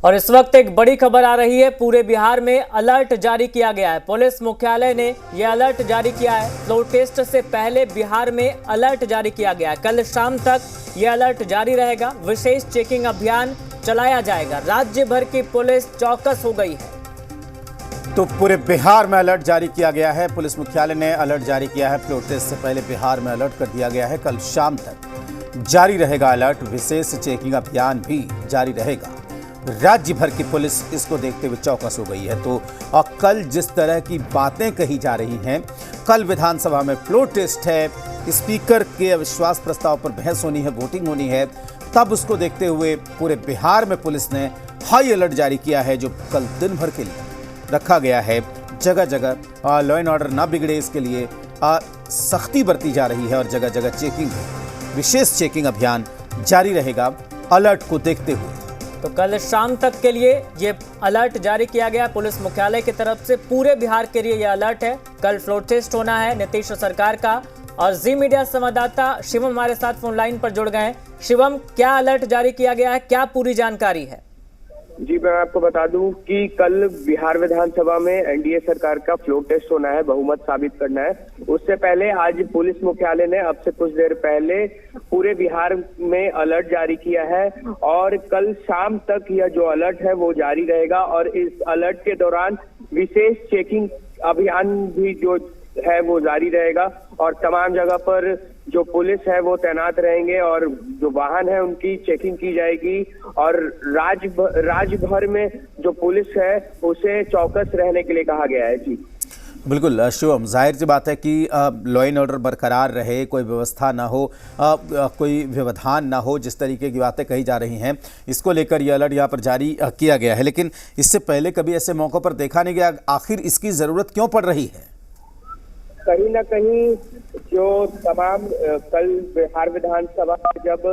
और इस वक्त एक बड़ी खबर आ रही है। पूरे बिहार में अलर्ट जारी किया गया है। पुलिस मुख्यालय ने यह अलर्ट जारी किया है। फ्लोर टेस्ट से पहले बिहार में अलर्ट जारी किया गया है। कल शाम तक यह अलर्ट जारी रहेगा। विशेष चेकिंग अभियान चलाया जाएगा। राज्य भर की पुलिस चौकस हो गई है। तो पूरे बिहार में अलर्ट जारी किया गया है। पुलिस मुख्यालय ने अलर्ट जारी किया है। फ्लोर टेस्ट से पहले बिहार में अलर्ट कर दिया गया है। कल शाम तक जारी रहेगा अलर्ट। विशेष चेकिंग अभियान भी जारी रहेगा। राज्य भर की पुलिस इसको देखते हुए चौकस हो गई है। तो कल जिस तरह की बातें कही जा रही हैं, कल विधानसभा में फ्लोर टेस्ट है, स्पीकर के अविश्वास प्रस्ताव पर बहस होनी है, वोटिंग होनी है, तब उसको देखते हुए पूरे बिहार में पुलिस ने हाई अलर्ट जारी किया है, जो कल दिन भर के लिए रखा गया है। जगह जगह लॉ एंड ऑर्डर ना बिगड़े, इसके लिए सख्ती बरती जा रही है और जगह जगह चेकिंग, विशेष चेकिंग अभियान जारी रहेगा अलर्ट को देखते हुए। तो कल शाम तक के लिए ये अलर्ट जारी किया गया पुलिस मुख्यालय की तरफ से। पूरे बिहार के लिए ये अलर्ट है। कल फ्लोर टेस्ट होना है नीतीश सरकार का। और जी मीडिया संवाददाता शिवम हमारे साथ फोन लाइन पर जुड़ गए हैं। शिवम, क्या अलर्ट जारी किया गया है, क्या पूरी जानकारी है? जी, मैं आपको बता दूं कि कल बिहार विधानसभा में एनडीए सरकार का फ्लोर टेस्ट होना है, बहुमत साबित करना है। उससे पहले आज पुलिस मुख्यालय ने अब से कुछ देर पहले पूरे बिहार में अलर्ट जारी किया है और कल शाम तक यह जो अलर्ट है वो जारी रहेगा। और इस अलर्ट के दौरान विशेष चेकिंग अभियान भी जो है वो जारी रहेगा और तमाम जगह पर जो पुलिस है वो तैनात रहेंगे और जो वाहन है उनकी चेकिंग की जाएगी। और राज्य भर में जो पुलिस है उसे चौकस रहने के लिए कहा गया है। जी बिल्कुल शिवम, जाहिर सी बात है कि लॉ एंड ऑर्डर बरकरार रहे, कोई व्यवस्था ना हो, कोई व्यवधान ना हो, जिस तरीके की बातें कही जा रही हैं, इसको लेकर यह अलर्ट यहाँ पर जारी किया गया है। लेकिन इससे पहले कभी ऐसे मौक़ों पर देखा नहीं गया। आखिर इसकी ज़रूरत क्यों पड़ रही है? कहीं ना कहीं जो तमाम कल बिहार विधानसभा जब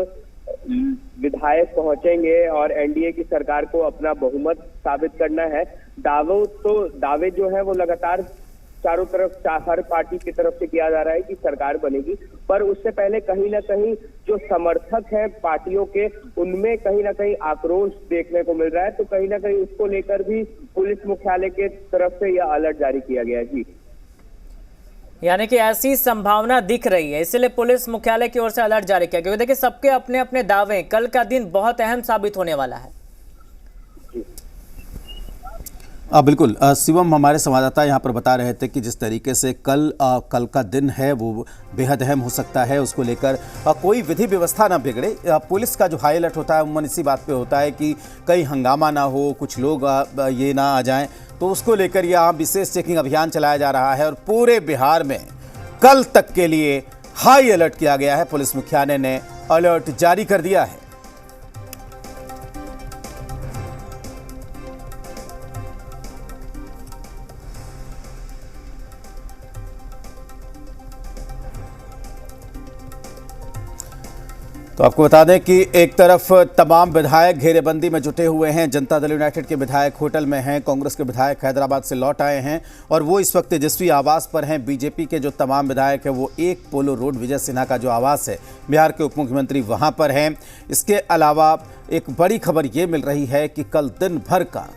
विधायक पहुंचेंगे और एनडीए की सरकार को अपना बहुमत साबित करना है, दावे जो है वो लगातार चारों तरफ हर पार्टी की तरफ से किया जा रहा है कि सरकार बनेगी। पर उससे पहले कहीं ना कहीं जो समर्थक हैं पार्टियों के, उनमें कहीं ना कहीं आक्रोश देखने को मिल रहा है। तो कहीं ना कहीं उसको लेकर भी पुलिस मुख्यालय के तरफ से यह अलर्ट जारी किया गया है। जी, यानी कि ऐसी संभावना दिख रही है, इसलिए पुलिस मुख्यालय की ओर से अलर्ट जारी किया। क्योंकि देखिए, सबके अपने अपने दावे, कल का दिन बहुत अहम साबित होने वाला है। बिल्कुल शिवम, हमारे संवाददाता यहाँ पर बता रहे थे कि जिस तरीके से कल का दिन है वो बेहद अहम हो सकता है। उसको लेकर कोई विधि व्यवस्था ना बिगड़े। पुलिस का जो हाई अलर्ट होता है उमूमन इसी बात पे होता है कि कहीं हंगामा ना हो, कुछ लोग ये ना आ जाएं। तो उसको लेकर यहाँ विशेष चेकिंग अभियान चलाया जा रहा है और पूरे बिहार में कल तक के लिए हाई अलर्ट किया गया है। पुलिस मुख्यालय ने अलर्ट जारी कर दिया है। तो आपको बता दें कि एक तरफ तमाम विधायक घेरेबंदी में जुटे हुए हैं। जनता दल यूनाइटेड के विधायक होटल में हैं, कांग्रेस के विधायक हैदराबाद से लौट आए हैं और वो इस वक्त तेजस्वी आवास पर हैं। बीजेपी के जो तमाम विधायक हैं वो एक पोलो रोड विजय सिन्हा का जो आवास है, बिहार के उप मुख्यमंत्री, वहाँ पर हैं। इसके अलावा एक बड़ी खबर ये मिल रही है कि कल दिन भर का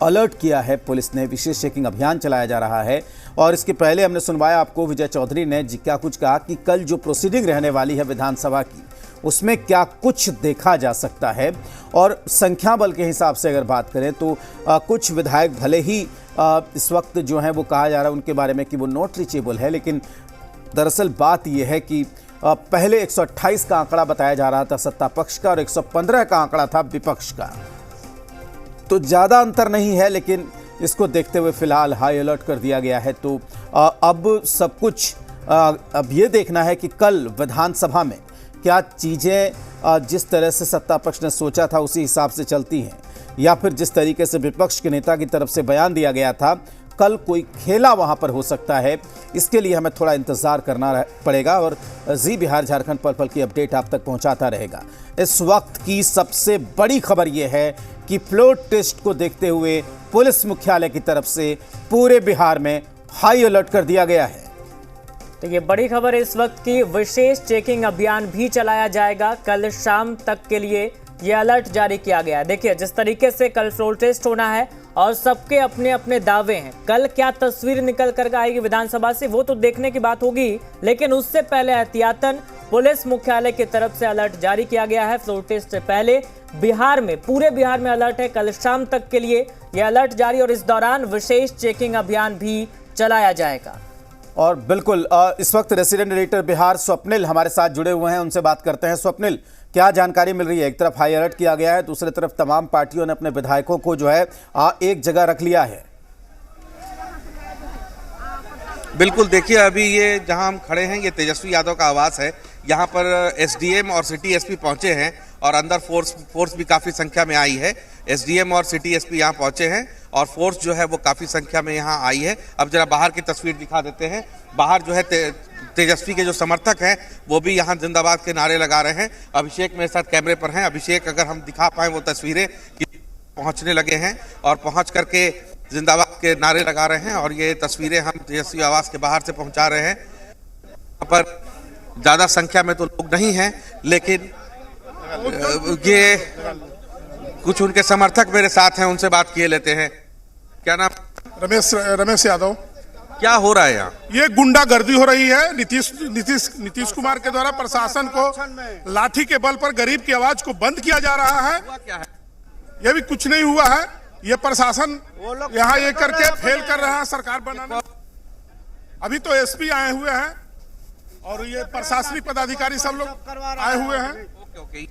अलर्ट किया है पुलिस ने, विशेष चेकिंग अभियान चलाया जा रहा है। और इसके पहले हमने सुनवाया आपको विजय चौधरी ने क्या कुछ कहा कि कल जो प्रोसीडिंग रहने वाली है विधानसभा की, उसमें क्या कुछ देखा जा सकता है। और संख्या बल के हिसाब से अगर बात करें तो कुछ विधायक भले ही इस वक्त जो है वो कहा जा रहा है उनके बारे में कि वो नॉट रीचेबल है, लेकिन दरअसल बात यह है कि पहले 128 का आंकड़ा बताया जा रहा था सत्ता पक्ष का और 115 का आंकड़ा था विपक्ष का। तो ज़्यादा अंतर नहीं है, लेकिन इसको देखते हुए फिलहाल हाई अलर्ट कर दिया गया है। तो अब सब कुछ अब ये देखना है कि कल विधानसभा में क्या चीज़ें जिस तरह से सत्ता पक्ष ने सोचा था उसी हिसाब से चलती हैं, या फिर जिस तरीके से विपक्ष के नेता की तरफ से बयान दिया गया था, कल कोई खेला वहाँ पर हो सकता है। इसके लिए हमें थोड़ा इंतज़ार करना पड़ेगा और जी बिहार झारखंड पल पल की अपडेट आप तक पहुँचाता रहेगा। इस वक्त की सबसे बड़ी खबर ये है कि फ्लोर टेस्ट को देखते हुए पुलिस मुख्यालय की तरफ से पूरे बिहार में हाई अलर्ट कर दिया गया है। तो ये बड़ी खबर है इस वक्त की। विशेष चेकिंग अभियान भी चलाया जाएगा। कल शाम तक के लिए ये अलर्ट जारी किया गया है। देखिए जिस तरीके से कल फ्लोर टेस्ट होना है और सबके अपने अपने दावे हैं, कल क्या तस्वीर निकल कर आएगी विधानसभा से वो तो देखने की बात होगी, लेकिन उससे पहले एहतियातन पुलिस मुख्यालय की तरफ से अलर्ट जारी किया गया है। फ्लोर टेस्ट से पहले बिहार में, पूरे बिहार में अलर्ट है। कल शाम तक के लिए यह अलर्ट जारी और इस दौरान विशेष चेकिंग अभियान भी चलाया जाएगा। और बिल्कुल इस वक्त रेसिडेंट एडिटर बिहार स्वप्निल हमारे साथ जुड़े हुए हैं, उनसे बात करते हैं। स्वप्निल, क्या जानकारी मिल रही है? एक तरफ हाई अलर्ट किया गया है, दूसरी तरफ तमाम पार्टियों ने अपने विधायकों को जो है एक जगह रख लिया है। बिल्कुल, देखिए अभी ये जहां हम खड़े हैं ये तेजस्वी यादव का आवास है। यहाँ पर एसडीएम और सिटी एसपी पहुंचे हैं और अंदर फोर्स भी काफ़ी संख्या में आई है। एसडीएम और सिटी एसपी यहाँ पहुंचे हैं और फोर्स जो है वो काफ़ी संख्या में यहाँ आई है। अब जरा बाहर की तस्वीर दिखा देते हैं। बाहर जो है तेजस्वी के जो समर्थक हैं वो भी यहाँ जिंदाबाद के नारे लगा रहे हैं। अभिषेक मेरे साथ कैमरे पर हैं। अभिषेक, अगर हम दिखा पाएँ वो तस्वीरें, पहुँचने लगे हैं और पहुँच करके जिंदाबाद के नारे लगा रहे हैं और ये तस्वीरें हम तेजस्वी आवास के बाहर से पहुँचा रहे हैं। यहाँ पर ज़्यादा संख्या में तो लोग नहीं हैं, लेकिन ये कुछ उनके समर्थक मेरे साथ हैं, उनसे बात किए लेते हैं। क्या नाम? रमेश यादव। क्या हो रहा है यहाँ? ये गुंडागर्दी हो रही है। नीतीश कुमार के द्वारा प्रशासन को लाठी के बल पर गरीब की आवाज को बंद किया जा रहा है। क्या है? ये भी कुछ नहीं हुआ है। ये प्रशासन यहाँ ये करके फेल कर रहा है सरकार बनाने। अभी तो एसपी आए हुए हैं और ये प्रशासनिक पदाधिकारी सब लोग आए हुए हैं। ओके,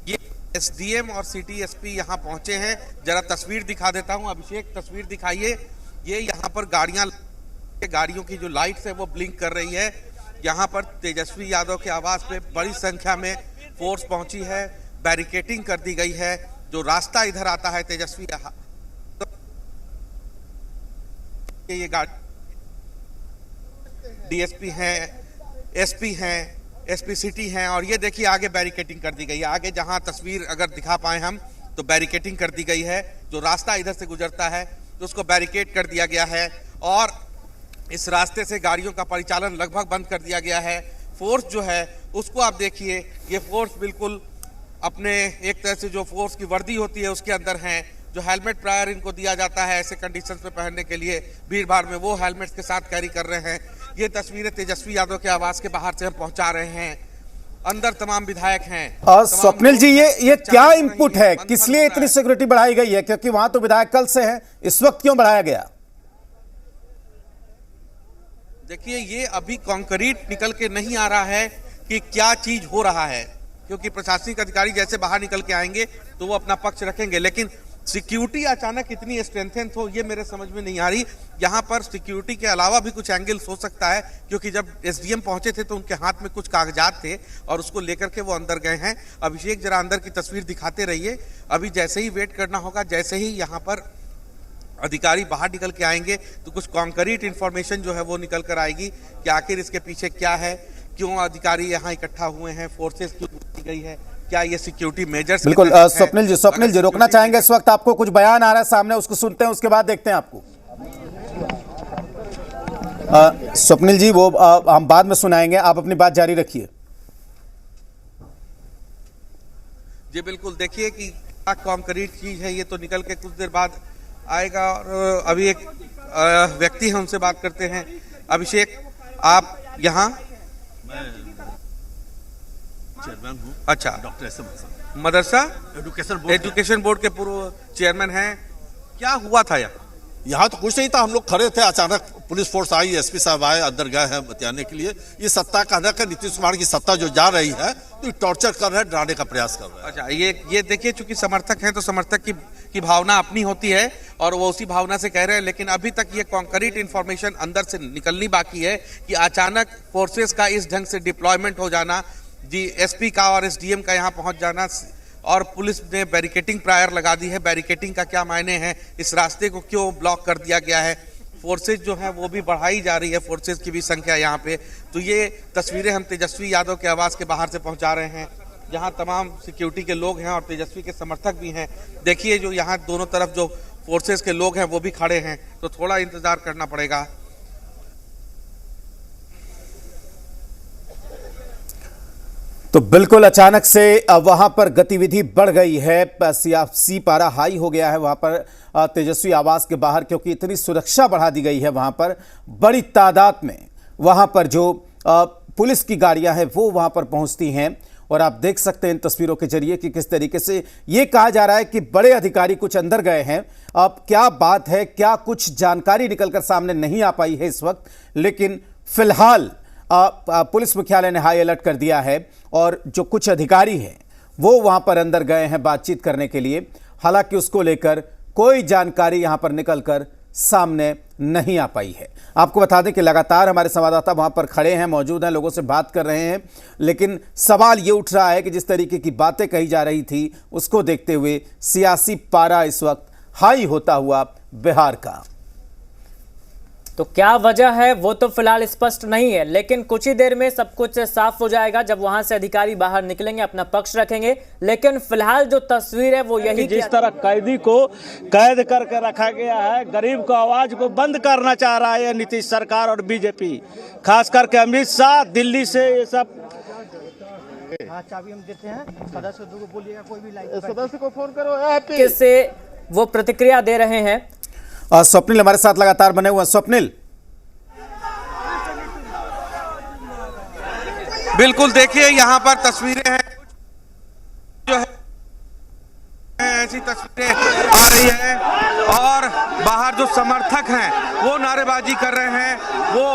ये एसडीएम और सिटी एसपी यहाँ पहुंचे हैं। जरा तस्वीर दिखा देता हूँ। अभिषेक, तस्वीर दिखाइए। ये यहाँ पर गाड़ियों की जो लाइट्स है वो ब्लिंक कर रही है। यहाँ पर तेजस्वी यादव के आवास पे बड़ी संख्या में फोर्स पहुंची है। बैरिकेटिंग कर दी गई है। जो रास्ता इधर आता है तेजस्वी, ये गाड़ी डीएसपी हैं, एसपी हैं, एसपी सिटी हैं और ये देखिए आगे बैरिकेटिंग कर दी गई है। आगे जहां तस्वीर अगर दिखा पाए हम तो बैरिकेटिंग कर दी गई है। जो रास्ता इधर से गुजरता है तो उसको बैरिकेड कर दिया गया है और इस रास्ते से गाड़ियों का परिचालन लगभग बंद कर दिया गया है। फोर्स जो है उसको आप देखिए, ये फोर्स बिल्कुल अपने एक तरह से जो फोर्स की वर्दी होती है उसके अंदर हैं। जो हेलमेट प्रायर इनको दिया जाता है ऐसे कंडीशंस में पहनने के लिए भीड़ भाड़ में, वो हेलमेट्स के साथ कैरी कर रहे हैं। ये तस्वीरें तेजस्वी यादव के आवास के बाहर से हम पहुंचा रहे हैं। अंदर तमाम विधायक हैं। स्वप्निल जी, ये क्या इनपुट है? किस लिए इतनी सिक्योरिटी बढ़ाई गई है? क्योंकि वहां तो विधायक कल से हैं, इस वक्त क्यों बढ़ाया गया? देखिए, ये अभी कॉन्क्रीट निकल के नहीं आ रहा है कि क्या चीज हो रहा है, क्योंकि प्रशासनिक अधिकारी जैसे बाहर निकल के आएंगे तो वो अपना पक्ष रखेंगे, लेकिन सिक्योरिटी अचानक इतनी स्ट्रेंथन हो ये मेरे समझ में नहीं आ रही। यहाँ पर सिक्योरिटी के अलावा भी कुछ एंगल्स हो सकता है, क्योंकि जब एसडीएम पहुंचे थे तो उनके हाथ में कुछ कागजात थे और उसको लेकर के वो अंदर गए हैं। अभिषेक, जरा अंदर की तस्वीर दिखाते रहिए। अभी जैसे ही वेट करना होगा, जैसे ही यहाँ पर अधिकारी बाहर निकल के आएंगे तो कुछ कॉन्क्रीट इंफॉर्मेशन जो है वो निकल कर आएगी कि आखिर इसके पीछे क्या है, क्यों अधिकारी यहाँ इकट्ठा हुए हैं, फोर्सेस क्यों की गई है, क्या ये सिक्योरिटी मेजर्स। बिल्कुल स्वप्निल जी रोकना चाहेंगे इस वक्त? आपको कुछ बयान आ रहा है सामने, उसको सुनते हैं, उसके बाद देखते हैं आपको। स्वप्निल जी, वो हम बाद में सुनाएंगे, आप अपनी बात जारी रखिए। जी बिल्कुल, देखिए कि क्या कॉन्क्रीट चीज है, ये तो निकल के कुछ देर बाद आएगा। और अभी एक व्यक्ति है, उनसे बात करते हैं। अभिषेक, आप यहाँ? चेयरमैन हूँ। अच्छा, डॉक्टर एस एम मदरसा एजुकेशन बोर्ड के पूर्व चेयरमैन हैं। क्या हुआ था यहाँ? तो कुछ नहीं था, हम लोग खड़े थे, अचानक पुलिस फोर्स आई, एसपी साहब आए, अंदर गए हैं बतियाने के लिए। ये सत्ता का हनक है, नीतीश कुमार की सत्ता जो जा रही है तो टॉर्चर कर रहे हैं, डराने का प्रयास कर रहे हैं। अच्छा, ये देखिए, चूंकि समर्थक हैं तो समर्थक की भावना अपनी होती है और वो उसी भावना से कह रहे हैं, लेकिन अभी तक ये कॉन्क्रीट इंफॉर्मेशन अंदर से निकलनी बाकी है कि अचानक फोर्सेस का इस ढंग से डिप्लॉयमेंट हो जाना, जी एसपी का और एसडीएम का यहाँ पहुंच जाना और पुलिस ने बैरिकेटिंग प्रायर लगा दी है। बैरिकेटिंग का क्या मायने हैं, इस रास्ते को क्यों ब्लॉक कर दिया गया है, फोर्सेज जो हैं वो भी बढ़ाई जा रही है, फोर्सेज की भी संख्या यहाँ पे। तो ये तस्वीरें हम तेजस्वी यादव के आवास के बाहर से पहुंचा रहे हैं, जहाँ तमाम सिक्योरिटी के लोग हैं और तेजस्वी के समर्थक भी हैं। देखिए, जो यहाँ दोनों तरफ जो फोर्सेज के लोग हैं वो भी खड़े हैं, तो थोड़ा इंतजार करना पड़ेगा। तो बिल्कुल अचानक से वहां पर गतिविधि बढ़ गई है, सियासी पारा हाई हो गया है वहां पर तेजस्वी आवास के बाहर, क्योंकि इतनी सुरक्षा बढ़ा दी गई है वहां पर। बड़ी तादाद में वहां पर जो पुलिस की गाड़ियां हैं वो वहां पर पहुंचती हैं, और आप देख सकते हैं इन तस्वीरों के जरिए कि किस तरीके से ये कहा जा रहा है कि बड़े अधिकारी कुछ अंदर गए हैं। अब क्या बात है, क्या कुछ जानकारी निकलकर सामने नहीं आ पाई है इस वक्त, लेकिन फिलहाल पुलिस मुख्यालय ने हाई अलर्ट कर दिया है और जो कुछ अधिकारी हैं वो वहां पर अंदर गए हैं बातचीत करने के लिए। हालांकि उसको लेकर कोई जानकारी यहां पर निकलकर सामने नहीं आ पाई है। आपको बता दें कि लगातार हमारे संवाददाता वहां पर खड़े हैं, मौजूद हैं, लोगों से बात कर रहे हैं, लेकिन सवाल ये उठ रहा है कि जिस तरीके की बातें कही जा रही थी उसको देखते हुए सियासी पारा इस वक्त हाई होता हुआ बिहार का। तो क्या वजह है वो तो फिलहाल स्पष्ट नहीं है, लेकिन कुछ ही देर में सब कुछ साफ हो जाएगा जब वहां से अधिकारी बाहर निकलेंगे, अपना पक्ष रखेंगे। लेकिन फिलहाल जो तस्वीर है वो यही, जिस तरह कैदी को कैद करके रखा गया है, गरीब को आवाज को बंद करना चाह रहा है नीतीश सरकार और बीजेपी, खास करके अमित शाह दिल्ली से ये सब। चाबी हम देते हैं, सदस्य को बोलिएगा, कोई भी सदस्य को फोन करो। किससे वो प्रतिक्रिया दे रहे हैं। स्वप्निल हमारे साथ लगातार बने हुए हैं। स्वप्निल, बिल्कुल देखिए यहाँ पर तस्वीरें हैं जो है ऐसी तस्वीरें आ रही है, और बाहर जो समर्थक हैं वो नारेबाजी कर रहे हैं वो,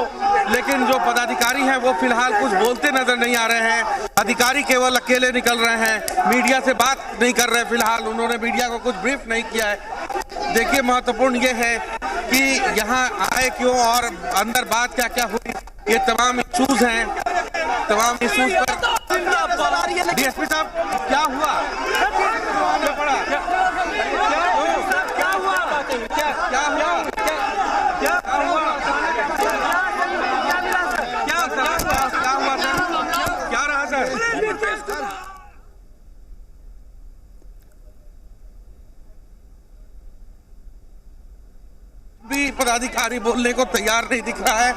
लेकिन जो पदाधिकारी हैं वो फिलहाल कुछ बोलते नजर नहीं आ रहे हैं। अधिकारी केवल अकेले निकल रहे हैं, मीडिया से बात नहीं कर रहे फिलहाल, उन्होंने मीडिया को कुछ ब्रीफ नहीं किया है। देखिए महत्वपूर्ण ये है कि यहाँ आए क्यों और अंदर बात क्या क्या हुई, ये तमाम इश्यूज हैं। तमाम इश्यूज पर डीएसपी साहब क्या हुआ, क्या पड़ा, क्या हुआ, क्या हुआ, क्या रहा सर? भी पदाधिकारी बोलने को तैयार नहीं दिख रहा है।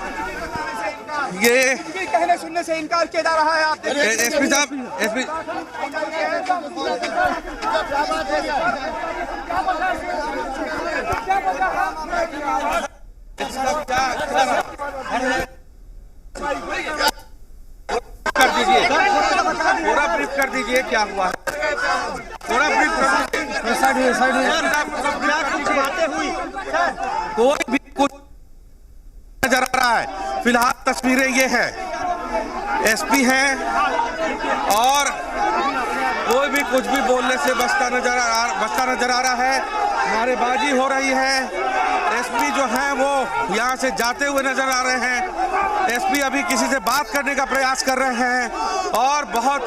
ये कहने सुनने से इनकार किया जा रहा है। आप एसपी साहब, एसपी कर दीजिए, पूरा ब्रीफ कर दीजिए क्या हुआ, पूरा ब्रीफ कर दीजिए। कोई भी कुछ नजर आ रहा है फिलहाल, तस्वीरें ये है, एसपी हैं और कोई भी कुछ भी बोलने से बचता नजर आ रहा है। नारेबाजी हो रही है, एसपी जो हैं वो यहाँ से जाते हुए नजर आ रहे हैं। एसपी अभी किसी से बात करने का प्रयास कर रहे हैं और बहुत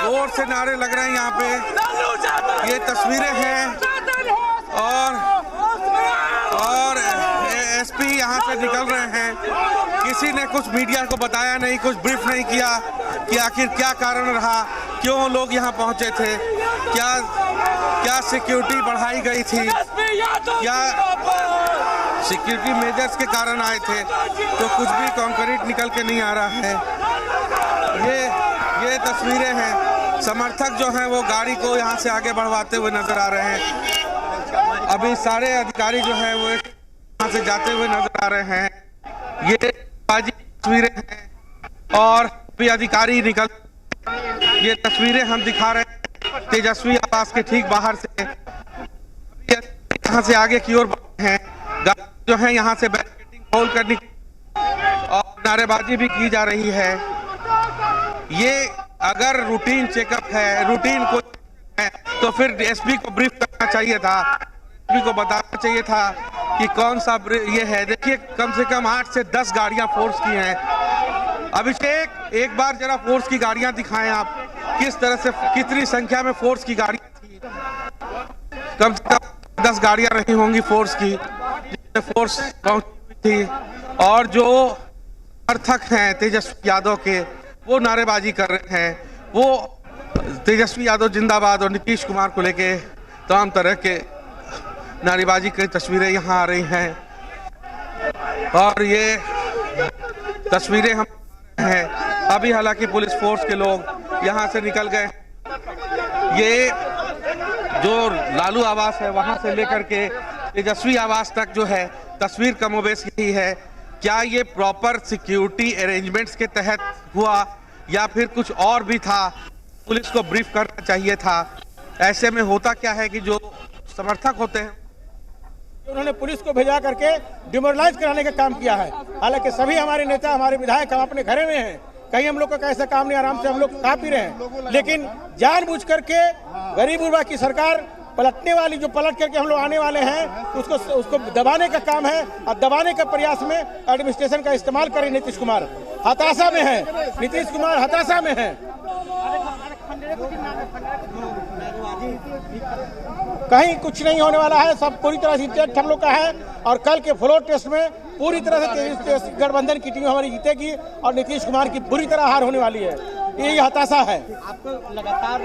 जोर से नारे लग रहे हैं यहाँ पे। ये तस्वीरें हैं और एसपी यहाँ से निकल रहे हैं। किसी ने कुछ मीडिया को बताया नहीं, कुछ ब्रीफ नहीं किया कि आखिर क्या कारण रहा, क्यों लोग यहाँ पहुंचे थे, क्या सिक्योरिटी बढ़ाई गई थी, क्या सिक्योरिटी मेजर्स के कारण आए थे, तो कुछ भी कॉन्क्रीट निकल के नहीं आ रहा है। ये तस्वीरें हैं, समर्थक जो हैं वो गाड़ी को यहाँ से आगे बढ़वाते हुए नजर आ रहे हैं। अभी सारे अधिकारी जो हैं वो यहाँ से जाते हुए नजर आ रहे हैं। ये बाजी तस्वीरें हैं और भी अधिकारी निकल, ये तस्वीरें हम दिखा रहे हैं तेजस्वी आवास के ठीक बाहर से, यहाँ से आगे की ओर बढ़े हैं। गाड़ी जो है यहाँ से बैरिकेडिंग होल्ड करने और नारेबाजी भी की जा रही है। ये अगर रूटीन चेकअप है, रूटीन को है, तो फिर एसपी को ब्रीफ करना चाहिए था, एसपी को बताना चाहिए था कि कौन सा ये है। देखिए कम से कम 8 से 10 गाड़ियां फोर्स की हैं। अभिषेक एक बार जरा फोर्स की गाड़ियां दिखाएं आप, किस तरह से कितनी संख्या में फोर्स की गाड़ियां थी। कम से कम 10 गाड़ियां रही होंगी फोर्स की, जिसमें फोर्स पहुंची थी। और जो समर्थक हैं तेजस्वी यादव के वो नारेबाजी कर रहे हैं, वो तेजस्वी यादव जिंदाबाद और नीतीश कुमार को लेके तमाम तरह के नारेबाजी की तस्वीरें यहाँ आ रही हैं। और ये तस्वीरें हम हैं अभी हालांकि पुलिस फोर्स के लोग यहां से निकल गए। ये जो लालू आवास है वहां से लेकर के तेजस्वी आवास तक जो है तस्वीर कमोबेश यही है। क्या ये प्रॉपर सिक्योरिटी अरेंजमेंट्स के तहत हुआ या फिर कुछ और भी था? पुलिस को ब्रीफ करना चाहिए था। ऐसे में होता क्या है कि जो समर्थक होते हैं उन्होंने पुलिस को भेजा करके डिमोरलाइज कराने का काम किया है। हालांकि सभी हमारे नेता, हमारे विधायक हम अपने घरे में हैं, कहीं हम लोग का कैसा काम नहीं, आराम से हम लोग खा पी रहे हैं, लेकिन जानबूझ करके गरीब गुरबा की सरकार पलटने वाली, जो पलट करके हम लोग आने वाले हैं उसको दबाने का काम है। और दबाने के प्रयास में एडमिनिस्ट्रेशन का इस्तेमाल कर रहे नीतीश कुमार हताशा में है। नीतीश कुमार हताशा में है। कहीं कुछ नहीं होने वाला है, सब पूरी तरह से इंटेक्ट हम लोग का है। और कल के फ्लोर टेस्ट में पूरी तरह से गठबंधन की टीम हमारी जीतेगी और नीतीश कुमार की बुरी तरह हार होने वाली है। ये हताशा है। आपको लगातार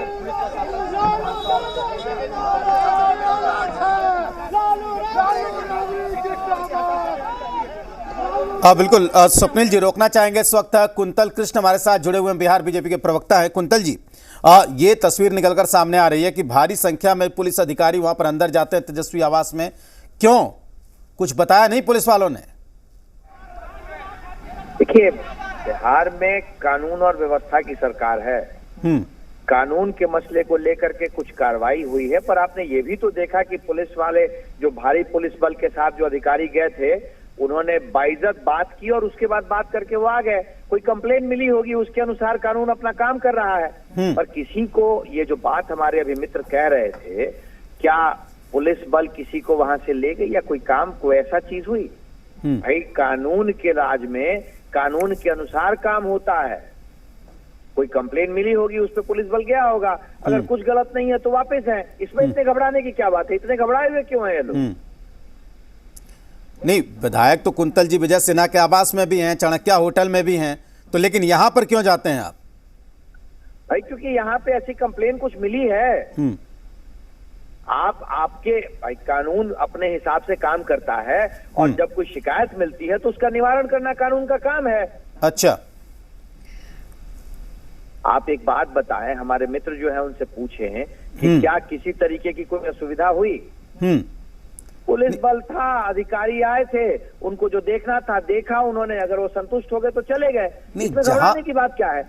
बिल्कुल स्वप्निल जी रोकना चाहेंगे इस वक्त। कुंतल कृष्ण हमारे साथ जुड़े हुए हैं, बिहार बीजेपी के प्रवक्ता है। कुंतल जी, ये तस्वीर निकलकर सामने आ रही है कि भारी संख्या में पुलिस अधिकारी वहां पर अंदर जाते हैं तेजस्वी आवास में। क्यों, कुछ बताया नहीं पुलिस वालों ने? देखिए, बिहार में कानून और व्यवस्था की सरकार है। कानून के मसले को लेकर के कुछ कार्रवाई हुई है, पर आपने ये भी तो देखा कि पुलिस वाले जो भारी पुलिस बल के साथ जो अधिकारी गए थे उन्होंने बाइज्जत बात की और उसके बाद बात करके वो आ गए। कोई कंप्लेंट मिली होगी, उसके अनुसार कानून अपना काम कर रहा है। पर किसी को ये जो बात हमारे अभी मित्र कह रहे थे, क्या पुलिस बल किसी को वहां से ले गई या कोई काम, कोई ऐसा चीज हुई? भाई, कानून के राज में कानून के अनुसार काम होता है। कोई कंप्लेंट मिली होगी, उस पर पुलिस बल गया होगा। अगर कुछ गलत नहीं है तो वापस है। इसमें इतने घबराने की क्या बात है? इतने घबराए हुए क्यों हैं ये लोग? नहीं, विधायक तो कुंतल जी विजय सिन्हा के आवास में भी हैं, चाणक्य होटल में भी हैं, तो लेकिन यहां पर क्यों जाते हैं आप? भाई, क्योंकि यहाँ पे ऐसी कंप्लेन कुछ मिली है। आपके भाई, कानून अपने हिसाब से काम करता है और जब कोई शिकायत मिलती है तो उसका निवारण करना कानून का काम है। अच्छा, आप एक बात बताएं, हमारे मित्र जो है उनसे पूछे हैं कि क्या किसी तरीके की कोई असुविधा हुई? पुलिस बल था, अधिकारी आए थे, उनको जो देखना था देखा उन्होंने। अगर वो संतुष्ट हो गए तो चले गए। इसमें घबराने की बात क्या है?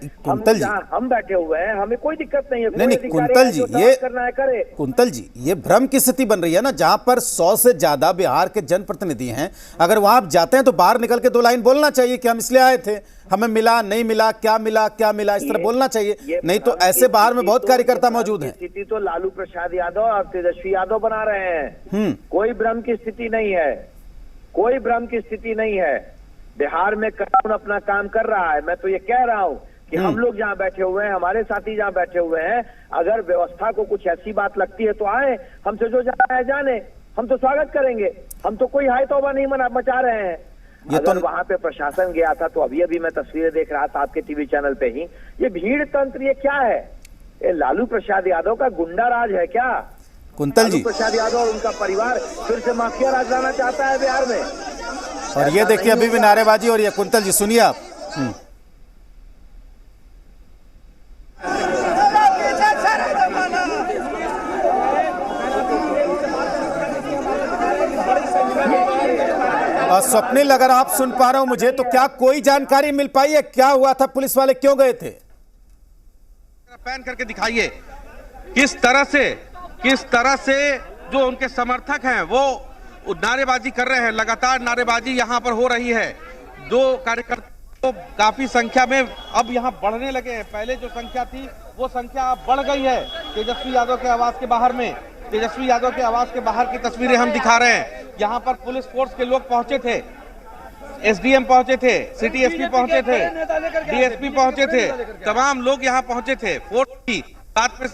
हम बैठे हुए हैं, हमें कोई दिक्कत नहीं है। नहीं, कुंतल जी, ये करना है करे। कुंतल जी, ये भ्रम की स्थिति बन रही है ना, जहां पर 100 से ज्यादा बिहार के जनप्रतिनिधि हैं। अगर वहां आप जाते हैं तो बाहर निकल के 2 लाइन बोलना चाहिए कि हम इसलिए आए थे, हमें मिला नहीं मिला, क्या मिला क्या मिला, इस तरह बोलना चाहिए। नहीं तो ऐसे बाहर में बहुत कार्यकर्ता मौजूद हैं। स्थिति तो लालू प्रसाद यादव और तेजस्वी यादव बना रहे हैं। कोई भ्रम की स्थिति नहीं है, कोई भ्रम की स्थिति नहीं है। बिहार में कानून अपना काम कर रहा है। मैं तो ये कह रहा हूं कि हम लोग जहां बैठे हुए हैं, हमारे साथी जहां बैठे हुए हैं, अगर व्यवस्था को कुछ ऐसी बात लगती है तो आए, हमसे जो जाना है जाने, हम तो स्वागत करेंगे। हम तो कोई हाय तौबा नहीं मचा रहे हैं। अगर वहां पे प्रशासन गया था तो अभी मैं तस्वीरें देख रहा था आपके टीवी चैनल पे ही। ये भीड़ तंत्र ये क्या है? ये लालू प्रसाद यादव का गुंडा राज है क्या? कुंतल जी, लालू प्रसाद यादव और उनका परिवार फिर से माफिया राज लाना चाहता है बिहार में। और ये देखिए अभी भी नारेबाजी हो रही है। कुंतल जी सुनिए आप। स्वप्निल, अगर आप सुन पा रहे हो मुझे, तो क्या कोई जानकारी मिल पाई है क्या हुआ था, पुलिस वाले क्यों गए थे? पैन करके दिखाइए किस तरह से जो उनके समर्थक हैं वो नारेबाजी कर रहे हैं। लगातार नारेबाजी यहां पर हो रही है। 2 कार्यकर्ता तो काफी संख्या में अब यहां बढ़ने लगे हैं। पहले जो संख्या थी वो संख्या अब बढ़ गई है। तेजस्वी यादव के आवास के बाहर में, तेजस्वी यादव के आवास के बाहर की तस्वीरें हम दिखा रहे हैं। यहाँ पर पुलिस फोर्स के लोग पहुंचे थे, एसडीएम पहुंचे थे, सिटी एसपी पहुंचे थे, डीएसपी पहुंचे थे, तमाम लोग यहाँ पहुंचे थे। फोर्स की साथ में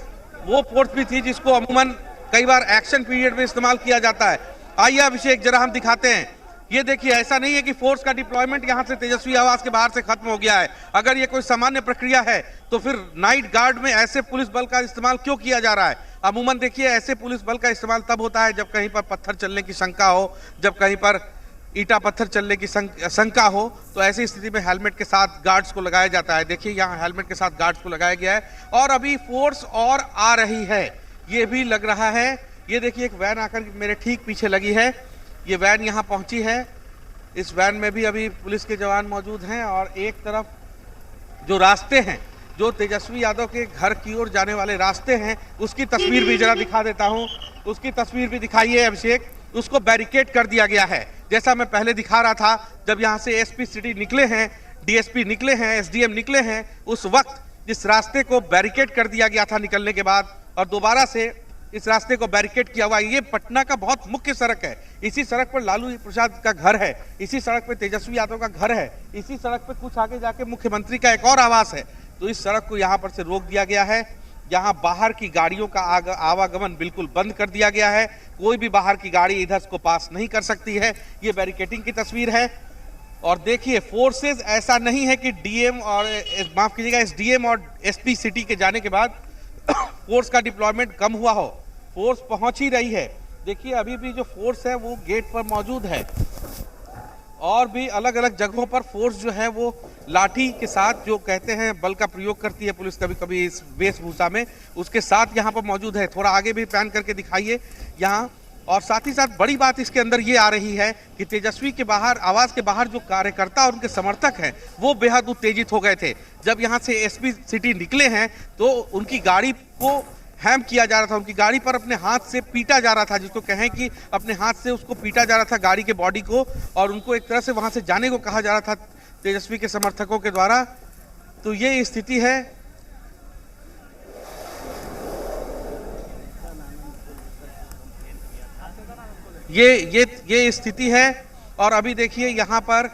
वो फोर्स भी थी जिसको अमूमन कई बार एक्शन पीरियड में इस्तेमाल किया जाता है। आइए अभिषेक जरा हम दिखाते हैं। ये देखिए, ऐसा नहीं है कि फोर्स का डिप्लॉयमेंट यहाँ से तेजस्वी आवास के बाहर से खत्म हो गया है। अगर ये कोई सामान्य प्रक्रिया है तो फिर नाइट गार्ड में ऐसे पुलिस बल का इस्तेमाल क्यों किया जा रहा है? अमूमन देखिए, ऐसे पुलिस बल का इस्तेमाल तब होता है जब कहीं पर पत्थर चलने की शंका हो, जब कहीं पर ईटा पत्थर चलने की शंका हो तो ऐसी स्थिति में हेलमेट के साथ गार्ड्स को लगाया जाता है। देखिए यहाँ हेलमेट के साथ गार्ड्स को लगाया गया है और अभी फोर्स और आ रही है, ये भी लग रहा है। ये देखिए एक वैन आकर मेरे ठीक पीछे लगी है, ये वैन यहाँ पहुंची है। इस वैन में भी अभी पुलिस के जवान मौजूद हैं और एक तरफ जो रास्ते हैं, जो तेजस्वी यादव के घर की ओर जाने वाले रास्ते हैं, उसकी तस्वीर भी जरा दिखा देता हूं। उसकी तस्वीर भी दिखाइए अभिषेक। उसको बैरिकेड कर दिया गया है, जैसा मैं पहले दिखा रहा था। जब यहां से एसपी सिटी निकले हैं, डीएसपी निकले हैं, एसडीएम निकले हैं, उस वक्त इस रास्ते को बैरिकेड कर दिया गया था निकलने के बाद, और दोबारा से इस रास्ते को बैरिकेड किया हुआ है। ये पटना का बहुत मुख्य सड़क है। इसी सड़क पर लालू प्रसाद का घर है, इसी सड़क पर तेजस्वी यादव का घर है, इसी सड़क पर कुछ आगे जाके मुख्यमंत्री का एक और आवास है। तो इस सड़क को यहाँ पर से रोक दिया गया है। यहाँ बाहर की गाड़ियों का आवागमन बिल्कुल बंद कर दिया गया है। कोई भी बाहर की गाड़ी इधर को पास नहीं कर सकती है। ये बैरिकेडिंग की तस्वीर है। और देखिए फोर्सेस, ऐसा नहीं है कि डीएम और माफ कीजिएगा एसडीएम और एसपी सिटी के जाने के बाद फोर्स का डिप्लॉयमेंट कम हुआ हो। फोर्स पहुंच ही रही है। देखिए अभी भी जो फोर्स है वो गेट पर मौजूद है और भी अलग अलग जगहों पर फोर्स जो है वो लाठी के साथ, जो कहते हैं बल का प्रयोग करती है पुलिस कभी कभी इस वेशभूषा में, उसके साथ यहाँ पर मौजूद है। थोड़ा आगे भी पैन करके दिखाइए यहाँ। और साथ ही साथ बड़ी बात इसके अंदर ये आ रही है कि तेजस्वी के बाहर, आवास के बाहर जो कार्यकर्ता और उनके समर्थक हैं वो बेहद उत्तेजित हो गए थे। जब यहाँ से एसपी सिटी निकले हैं तो उनकी गाड़ी को हैम किया जा रहा था, उनकी गाड़ी पर अपने हाथ से पीटा जा रहा था, जिसको कहें कि अपने हाथ से उसको पीटा जा रहा था गाड़ी के बॉडी को, और उनको एक तरह से वहां से जाने को कहा जा रहा था तेजस्वी के समर्थकों के द्वारा। तो ये स्थिति है। ये स्थिति है। और अभी देखिए यहाँ पर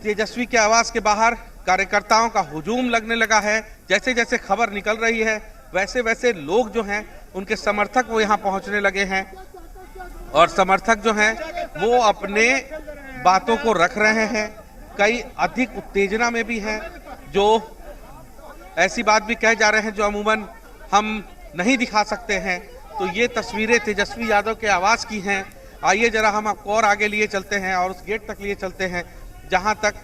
तेजस्वी के आवास के बाहर कार्यकर्ताओं का हुजूम लगने लगा है। जैसे जैसे खबर निकल रही है वैसे वैसे लोग जो हैं उनके समर्थक वो यहाँ पहुंचने लगे हैं, और समर्थक जो हैं वो अपने बातों को रख रहे हैं। कई अधिक उत्तेजना में भी हैं, जो ऐसी बात भी कह जा रहे हैं जो अमूमन हम नहीं दिखा सकते हैं। तो ये तस्वीरें तेजस्वी यादव के आवास की हैं। आइए जरा हम आपको और आगे लिए चलते हैं और उस गेट तक लिए चलते हैं जहाँ तक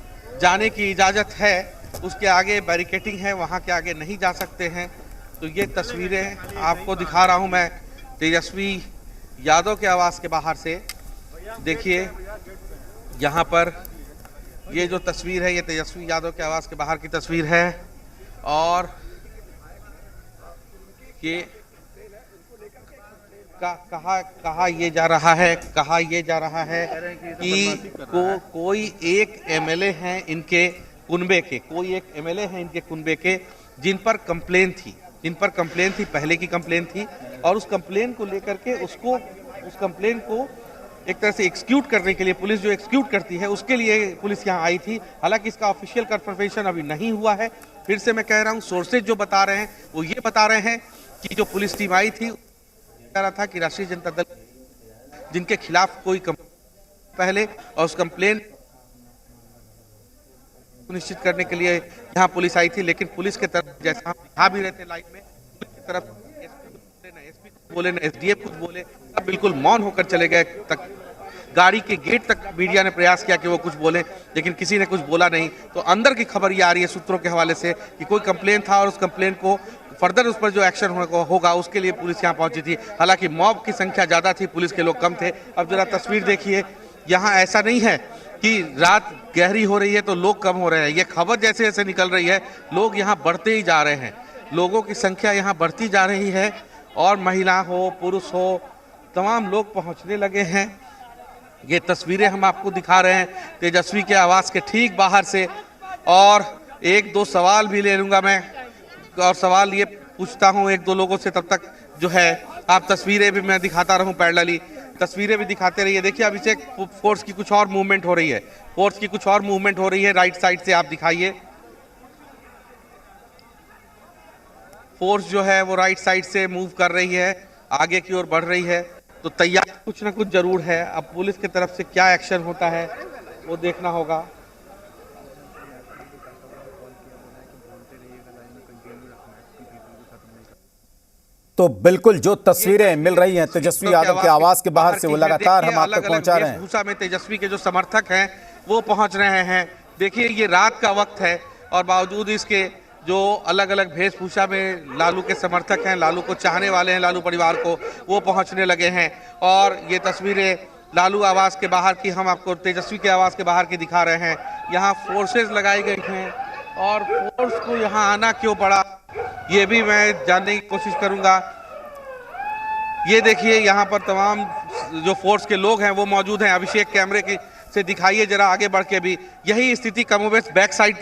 जाने की इजाज़त है। उसके आगे बैरिकेडिंग है, वहाँ के आगे नहीं जा सकते हैं। तो ये तस्वीरें आपको दिखा रहा हूं मैं तेजस्वी यादव के आवास के बाहर से। देखिए यहाँ पर ये जो तस्वीर है ये तेजस्वी यादव के आवास के बाहर की तस्वीर है। और ये कहा ये जा रहा है कि कोई एक एमएलए हैं इनके कुनबे के, कोई एक एमएलए हैं इनके कुनबे के जिन पर कंप्लेन थी, पहले की कंप्लेन थी, और उस कंप्लेन को लेकर के उस कंप्लेन को एक तरह से एक्सक्यूट करने के लिए, पुलिस जो एक्सक्यूट करती है उसके लिए पुलिस यहाँ आई थी। हालांकि इसका ऑफिशियल कंफर्मेशन अभी नहीं हुआ है। फिर से मैं कह रहा हूँ, सोर्सेज जो बता रहे हैं वो ये बता रहे हैं कि जो पुलिस टीम आई थी कह रहा था कि राष्ट्रीय जनता दल जिनके खिलाफ कोई पहले, और उस कंप्लेन निश्चित करने के लिए यहाँ पुलिस आई थी। लेकिन पुलिस के तरफ, जैसा हम यहाँ भी रहते लाइव में, पुलिस की तरफ एसपी कुछ बोले, न एसडीएफ कुछ बोले, सब बिल्कुल मौन होकर चले गए। तक गाड़ी के गेट तक मीडिया ने प्रयास किया कि वो कुछ बोले, लेकिन किसी ने कुछ बोला नहीं। तो अंदर की खबर ये आ रही है सूत्रों के हवाले से कि कोई कंप्लेन था और उस कंप्लेन को फर्दर उस पर जो एक्शन होगा उसके लिए पुलिस यहाँ पहुंची थी। हालांकि मॉब की संख्या ज्यादा थी, पुलिस के लोग कम थे। अब जरा तस्वीर देखिए, यहाँ ऐसा नहीं है कि रात गहरी हो रही है तो लोग कम हो रहे हैं। ये खबर जैसे जैसे निकल रही है लोग यहाँ बढ़ते ही जा रहे हैं, लोगों की संख्या यहाँ बढ़ती जा रही है, और महिला हो पुरुष हो तमाम लोग पहुँचने लगे हैं। ये तस्वीरें हम आपको दिखा रहे हैं तेजस्वी के आवास के ठीक बाहर से। और एक दो सवाल भी ले लूँगा मैं, और सवाल ये पूछता हूँ एक दो लोगों से, तब तक जो है आप तस्वीरें भी मैं दिखाता रहूँ, पैरेलली तस्वीरें भी दिखाते रहिए। देखिए अभी से फोर्स की कुछ और मूवमेंट हो रही है, राइट साइड से आप दिखाइए। फोर्स जो है वो राइट साइड से मूव कर रही है, आगे की ओर बढ़ रही है। तो तैयार कुछ ना कुछ जरूर है। अब पुलिस की तरफ से क्या एक्शन होता है वो देखना होगा। तो बिल्कुल जो तस्वीरें मिल रही हैं तेजस्वी यादव के आवास के बाहर से, वो लगातार हम आप तक पहुंचा रहे हैं। वेशभूषा में तेजस्वी के जो समर्थक हैं वो पहुंच रहे हैं। देखिए ये रात का वक्त है और बावजूद इसके जो अलग अलग वेशभूषा में लालू के समर्थक हैं, लालू को चाहने वाले हैं, लालू परिवार को, वो पहुंचने लगे हैं। और ये तस्वीरें लालू आवास के बाहर की हम आपको तेजस्वी के आवास के बाहर की दिखा रहे हैं। यहाँ फोर्सेज लगाई गई हैं और फोर्स को यहाँ आना क्यों पड़ा ये भी मैं जानने की कोशिश करूंगा। ये देखिए यहाँ पर तमाम जो फोर्स के लोग हैं वो मौजूद हैं। अभिषेक कैमरे की से दिखाइए जरा आगे बढ़ के भी, यही स्थिति कमोबेश बैक साइड